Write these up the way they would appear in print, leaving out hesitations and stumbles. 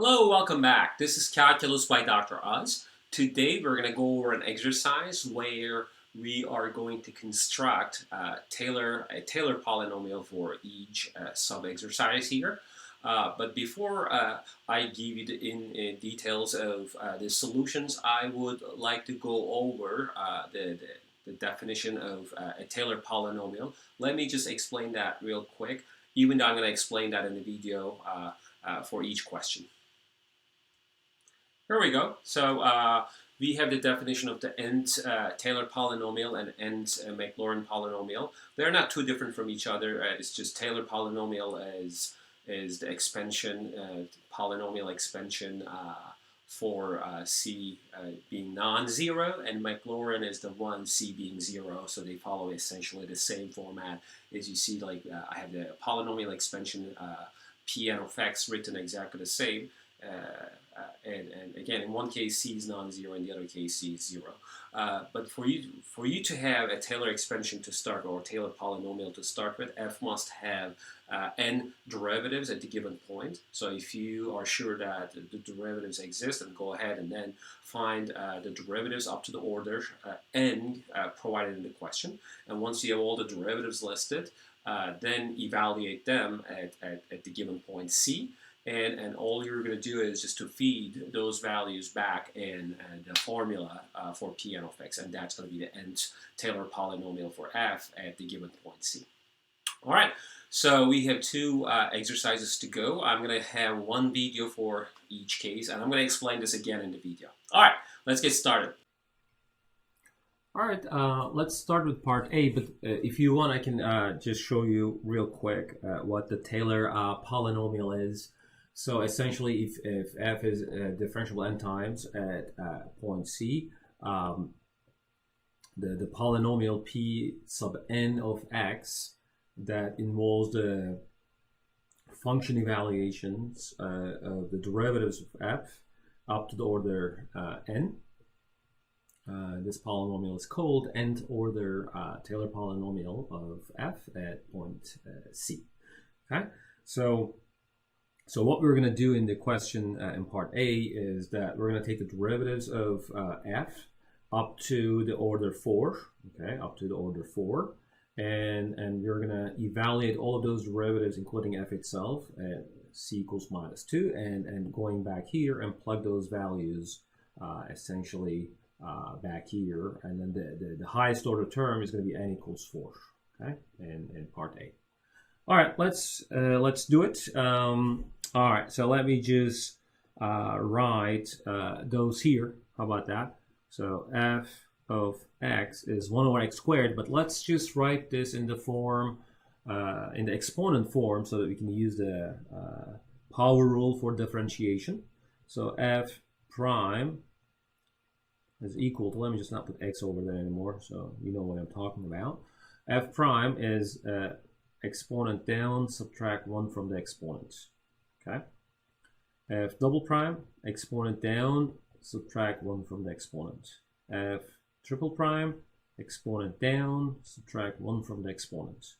Hello, welcome back. This is Calculus by Dr. Oz. Today we're going to go over an exercise where we are going to construct a Taylor polynomial for each sub-exercise here. But before I give you the details of the solutions, I would like to go over the definition of a Taylor polynomial. Let me just explain that real quick, even though I'm going to explain that in the video for each question. Here we go. So we have the definition of the Taylor polynomial and Maclaurin polynomial. They're not too different from each other. It's just Taylor polynomial is the expansion, polynomial expansion for C being non-zero, and Maclaurin is the one C being zero. So they follow essentially the same format as you see. Like I have the polynomial expansion Pn of x written exactly the same. And again, in one case C is non-zero, in the other case C is zero. But for you to have a Taylor expansion to start, or Taylor polynomial to start with, f must have n derivatives at the given point. So if you are sure that the derivatives exist, then go ahead and then find the derivatives up to the order n provided in the question. And once you have all the derivatives listed, then evaluate them at the given point C. And all you're going to do is just to feed those values back in the formula for Pn of x, and that's going to be the nth Taylor polynomial for f at the given point C. All right, so we have two exercises to go. I'm going to have one video for each case, and I'm going to explain this again in the video. All right, let's get started. All right, let's start with part A, but if you want, I can just show you real quick what the Taylor polynomial is. So essentially, if f is differentiable n times at point C, the polynomial P sub n of x that involves the function evaluations of the derivatives of f up to the order n. This polynomial is called nth order Taylor polynomial of f at point C. Okay, so what we're going to do in the question in part A is that we're going to take the derivatives of f up to the order 4, okay, up to the order 4, and we're going to evaluate all of those derivatives, including f itself, at c equals minus 2, and going back here and plug those values essentially back here, and then the highest order term is going to be n equals 4, okay, in part A. All right, let's do it. All right, so let me just write those here. How about that? So f of x is 1 over x squared, but let's just write this in the form, in the exponent form, so that we can use the power rule for differentiation. So f prime is equal to, let me just not put x over there anymore, so you know what I'm talking about. F prime is exponent down, subtract 1 from the exponent. Okay. F double prime, exponent down, subtract 1 from the exponent. F triple prime, exponent down, subtract 1 from the exponent.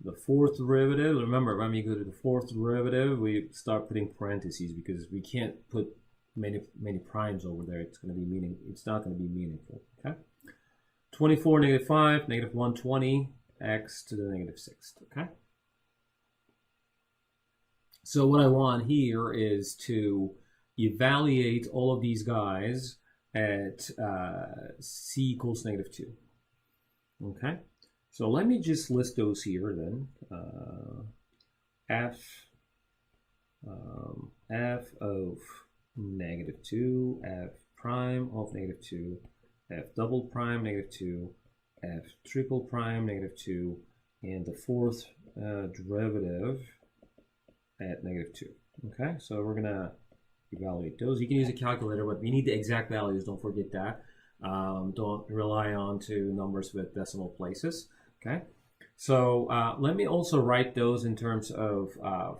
The fourth derivative, remember when we go to the fourth derivative, we start putting parentheses because we can't put many primes over there. It's not going to be meaningful. Okay. 24 negative 5, negative 120, x to the negative 6th. Okay. So what I want here is to evaluate all of these guys at c equals negative 2. Okay, so let me just list those here then. F of negative 2, f prime of negative 2, f double prime negative 2, f triple prime negative 2, and the fourth derivative at negative 2. Okay, so we're going to evaluate those. You can use a calculator, but we need the exact values. Don't forget that. Don't rely on to numbers with decimal places. Okay, so let me also write those in terms of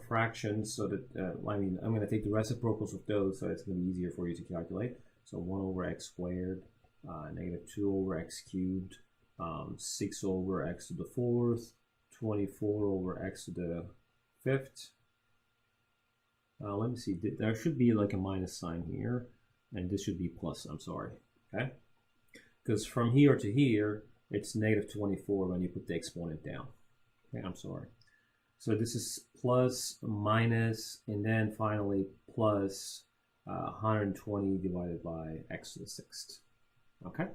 fractions, so that, I'm going to take the reciprocals of those, so it's going to be easier for you to calculate. So 1 over x squared, negative 2 over x cubed, 6 over x to the 4th, 24 over x to the 5th, Let me see. There should be like a minus sign here, and this should be plus. I'm sorry. Okay, because from here to here, it's negative 24 when you put the exponent down. Okay, I'm sorry. So this is plus, minus, and then finally plus 120 divided by x to the 6th. Okay,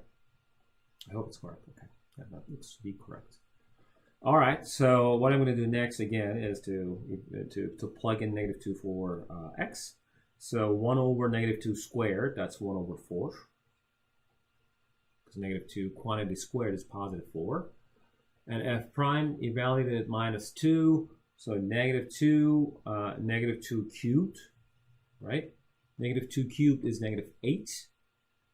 I hope it's correct. Okay, that looks to be correct. All right, so what I'm going to do next again is to plug in negative 2 for x. So 1 over negative 2 squared, that's 1 over 4. Because negative 2 quantity squared is positive 4. And f prime evaluated at minus 2, so negative 2 cubed, right? Negative 2 cubed is negative 8.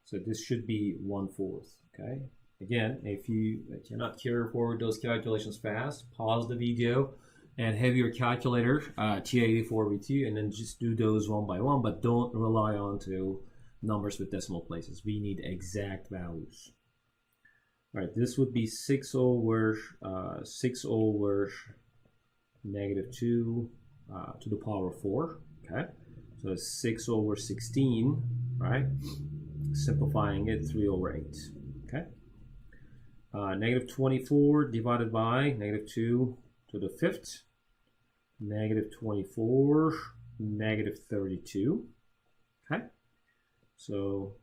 So this should be 1/4, okay? Again, if you cannot carry forward those calculations fast, pause the video and have your calculator, TI-84 with you, and then just do those one by one, but don't rely on to numbers with decimal places. We need exact values. All right, this would be 6 over negative 2 to the power of 4, okay? So it's 6 over 16, right? Simplifying it, 3 over 8, okay? Negative 24 divided by negative 2 to the 5th, negative 24, negative 32, okay? So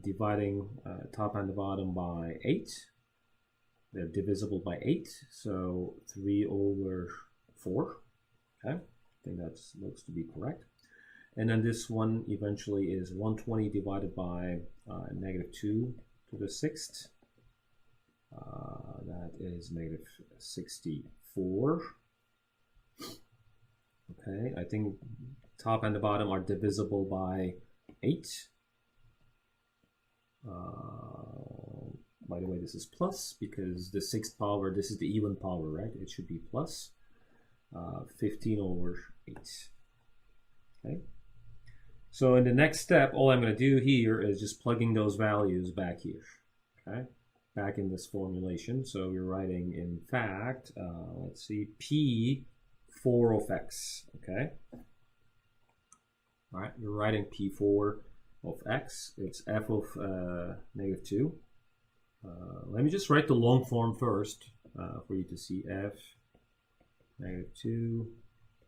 dividing top and the bottom by 8, they're divisible by 8, so 3 over 4, okay? I think that looks to be correct. And then this one eventually is 120 divided by negative 2 to the 6th. That is negative 64. Okay, I think top and the bottom are divisible by 8. By the way, this is plus because the 6th power, this is the even power, right? It should be plus 15 over 8. Okay. So in the next step, all I'm going to do here is just plugging those values back here, okay? Back in this formulation. So we're writing, in fact, let's see, P4 of x, okay? All right, you're writing P4 of x. It's f of negative 2. Let me just write the long form first for you to see. F negative 2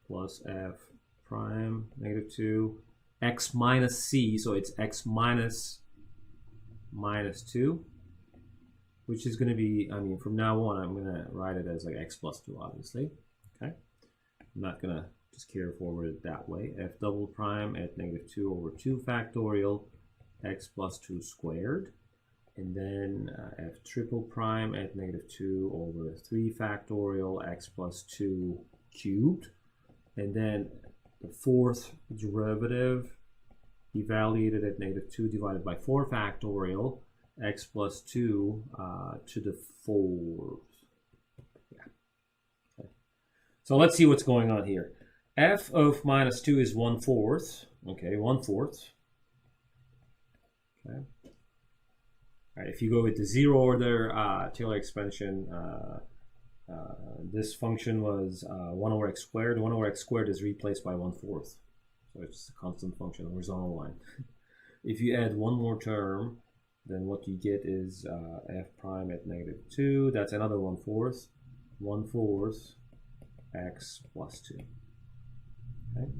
plus f prime negative 2 x minus c, so it's x minus 2, which is going to be, I mean, from now on I'm going to write it as like x plus 2, obviously. Okay, I'm not going to just carry forward it that way. F double prime at negative 2 over 2 factorial x plus 2 squared, and then f triple prime at negative 2 over 3 factorial x plus 2 cubed, and then the fourth derivative evaluated at negative 2 divided by 4 factorial x plus 2 to the 4th. Yeah. Okay. So let's see what's going on here. F of minus 2 is 1/4. Okay, 1/4. Okay. All right, if you go with the zero order Taylor expansion, this function was 1 over x squared. 1 over x squared is replaced by 1/4. So it's a constant function, horizontal line. If you add one more term, then what you get is f prime at negative 2. That's another 1/4. 1/4 x plus 2. Okay.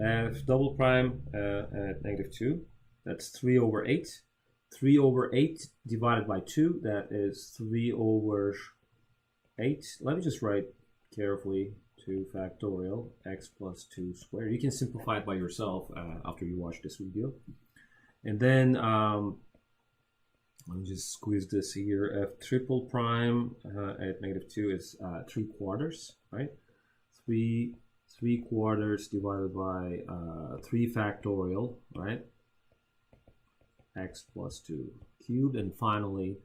F double prime at negative 2. That's 3 over 8. 3 over 8 divided by 2. That is 3 over 8. Let me just write carefully 2 factorial x plus 2 squared. You can simplify it by yourself after you watch this video. And then let me just squeeze this here. F triple prime at negative 2 is 3/4, right? 3/4 divided by 3 factorial, right? X plus 2 cubed, and finally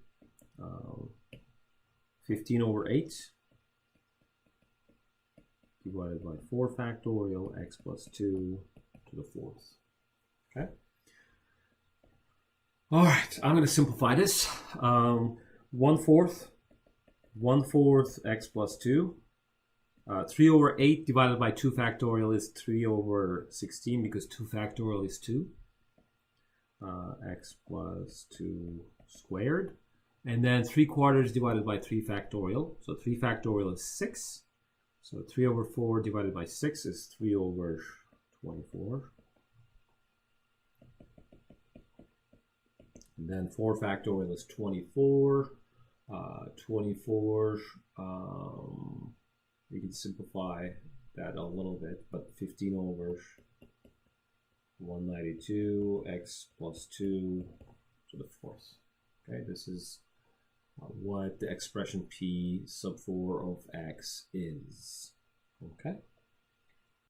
15 over 8 divided by 4 factorial x plus 2 to the 4th. Okay. All right, I'm going to simplify this. 1/4 x plus 2 3 over 8 divided by 2 factorial is 3 over 16 because 2 factorial is 2. X plus 2 squared. And then 3/4 divided by 3 factorial. So 3 factorial is 6. So 3 over 4 divided by 6 is 3 over 24. And then 4 factorial is 24. 24, we can simplify that a little bit, but 15 over 192, x plus 2 to the 4th. Okay, this is what the expression p sub 4 of x is. Okay.